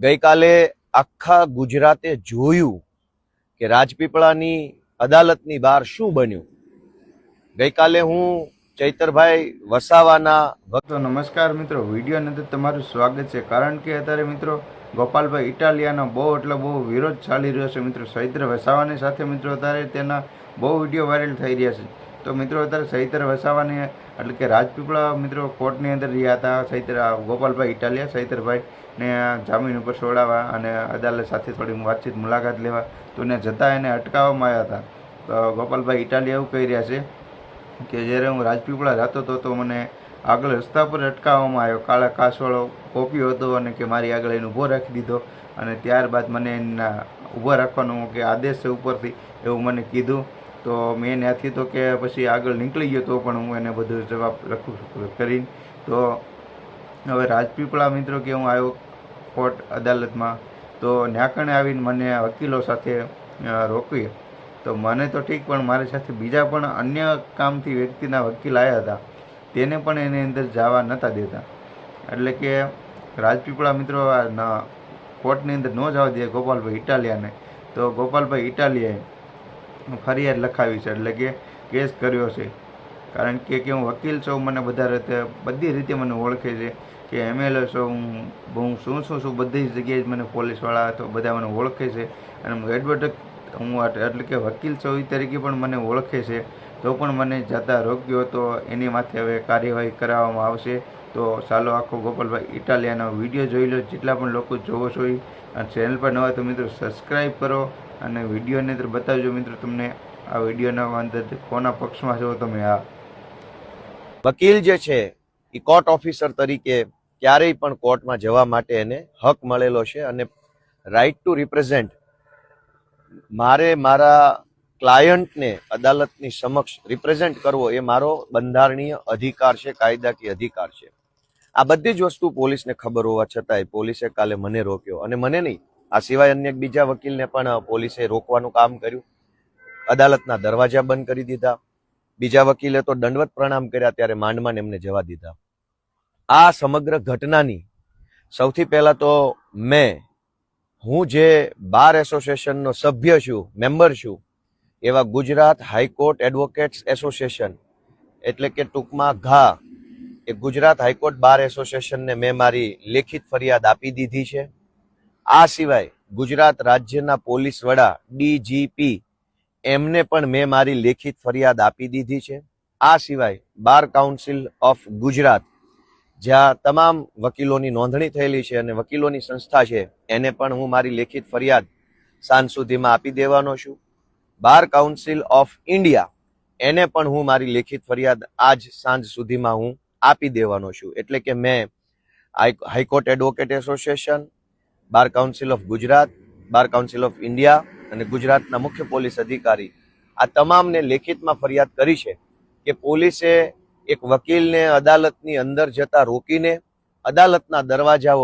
ગઈકાલે આખા ગુજરાતે જોયું કે રાજપીપળાની અદાલતની બહાર શું બન્યું. ગઈકાલે હું ચૈતરભાઈ વસાવાના તો નમસ્કાર મિત્રો, વિડીયોની અંદર તમારું સ્વાગત છે. કારણ કે અત્યારે મિત્રો ગોપાલભાઈ ઇટાલિયાનો બહુ વિરોધ ચાલી રહ્યો છે. મિત્રો ચૈત્ર વસાવાની સાથે મિત્રો અત્યારે તેના બહુ વિડીયો વાયરલ થઈ રહ્યા છે. તો મિત્રો અત્યારે ચૈત્ર વસાવાની એટલે કે રાજપીપળા મિત્રો કોર્ટની અંદર રહ્યા હતા ગોપાલભાઈ ઇટાલિયા ચૈતરભાઈને જામીન ઉપર છોડાવવા અને અદાલત સાથે થોડી વાતચીત મુલાકાત લેવા, તો એને જતાં એને અટકાવવામાં આવ્યા હતા. તો ગોપાલભાઈ ઇટાલિયા એવું કહી રહ્યા છે કે જ્યારે હું રાજપીપળા જતો હતો તો મને આગળ રસ્તા પર અટકાવવામાં આવ્યો. કાળા કાસવાળો કોપ્યો હતો અને કે મારી આગળ એને ઊભો રાખી દીધો અને ત્યારબાદ મને એના ઊભો રાખવાનો કે આદેશ છે ઉપરથી એવું મને કીધું. તો મેં ત્યાંથી તો કે પછી આગળ નીકળી ગયો, તો પણ હું એને બધું જવાબ લખું કરીને. તો હવે રાજપીપળા મિત્રો કે હું આવ્યો કોર્ટ અદાલતમાં, તો ન્યાકણે આવીને મને વકીલો સાથે રોકી. તો મને તો ઠીક, પણ મારી સાથે બીજા પણ અન્ય કામથી વ્યક્તિના વકીલ આવ્યા હતા, તેને પણ એની અંદર જવા નહોતા દેતા. એટલે કે રાજપીપળા મિત્રો કોર્ટની અંદર ન જવા દે ગોપાલભાઈ ઇટાલિયાને. તો ગોપાલભાઈ ઇટાલિયાએ ફરિયાદ લખાવી છે, એટલે કે કેસ કર્યો છે. કારણ કે હું વકીલ છું, મને બધી રીતે મને ઓળખે છે કે એમએલએ છું, હું શું બધી જગ્યાએ મને પોલીસવાળા તો બધા મને ઓળખે છે. અને એડવોકેટ હું એટલે કે વકીલ છું એ તરીકે પણ મને ઓળખે છે. તો પણ મને જતા રોક્યો, તો એની માથે હવે કાર્યવાહી કરાવવામાં આવશે. તો ચાલો આખો ગોપાલભાઈ ઇટાલિયાનો વિડીયો જોઈ લો. જેટલા પણ લોકો જોવો છો એ ચેનલ પર ન હોય તો મિત્રો સબસ્ક્રાઈબ કરો અને વિડીયોની અંદર બતાવજો મિત્રો તમને આ વિડીયોના અંદર કોના પક્ષમાં છો તમે. આ વકીલ જે છે એ કોર્ટ ઓફિસર તરીકે ક્યારેય પણ કોર્ટમાં જવા માટે એને હક મળેલો છે અને રાઇટ ટુ રિપ્રેઝેન્ટ મારે મારા ક્લાયન્ટને અદાલતની સમક્ષ રિપ્રેઝેન્ટ કરવો એ મારો બંધારણીય અધિકાર છે, કાયદાકીય અધિકાર છે. આ બધી જ વસ્તુ પોલીસને ખબર હોવા છતાંય પોલીસે કાલે મને રોક્યો, અને મને નહીં, આ સિવાય અન્ય બીજા વકીલને પણ પોલીસે રોકવાનું કામ કર્યું. અદાલતના દરવાજા બંધ કરી દીધા. બીજા વકીલે તો દંડવત પ્રણામ કર્યા, ત્યારે માંડ એમને જવા દીધા. આ સમગ્ર ઘટનાની સૌથી પહેલા તો હું જે બાર એસોસિએશનનો સભ્ય છું, મેમ્બર છું, એવા ગુજરાત હાઈકોર્ટ એડવોકેટ્સ એસોસિએશન એટલે કે ટૂંકમાં ઘા, એ ગુજરાત હાઈકોર્ટ બાર એસોસિએશનને મેં મારી લેખિત ફરિયાદ આપી દીધી છે. આ સિવાય ગુજરાત રાજ્યના પોલીસ વડા ડીજીપી એમને પણ મેં મારી લેખિત ફરિયાદ આપી દીધી છે. આ સિવાય બાર કાઉન્સિલ ઓફ ગુજરાત, જ્યાં તમામ વકીલોની નોંધણી થયેલી છે અને વકીલોની સંસ્થા છે, એને પણ હું મારી લેખિત ફરિયાદ સાંજ સુધીમાં આપી દેવાનો છું. બાર કાઉન્સિલ ઓફ ઇન્ડિયા, એને પણ હું મારી લેખિત ફરિયાદ આજ સાંજ સુધીમાં હું આપી દેવાનો છું. એટલે કે મેં high court advocate association, bar council of Gujarat, bar council of India અને ગુજરાતના મુખ્ય પોલીસ અધિકારી, આ તમામને લેખિતમાં ફરિયાદ કરી છે કે પોલીસે એક વકીલને અદાલતની અંદર જતા રોકીને અદાલતના દરવાજાઓ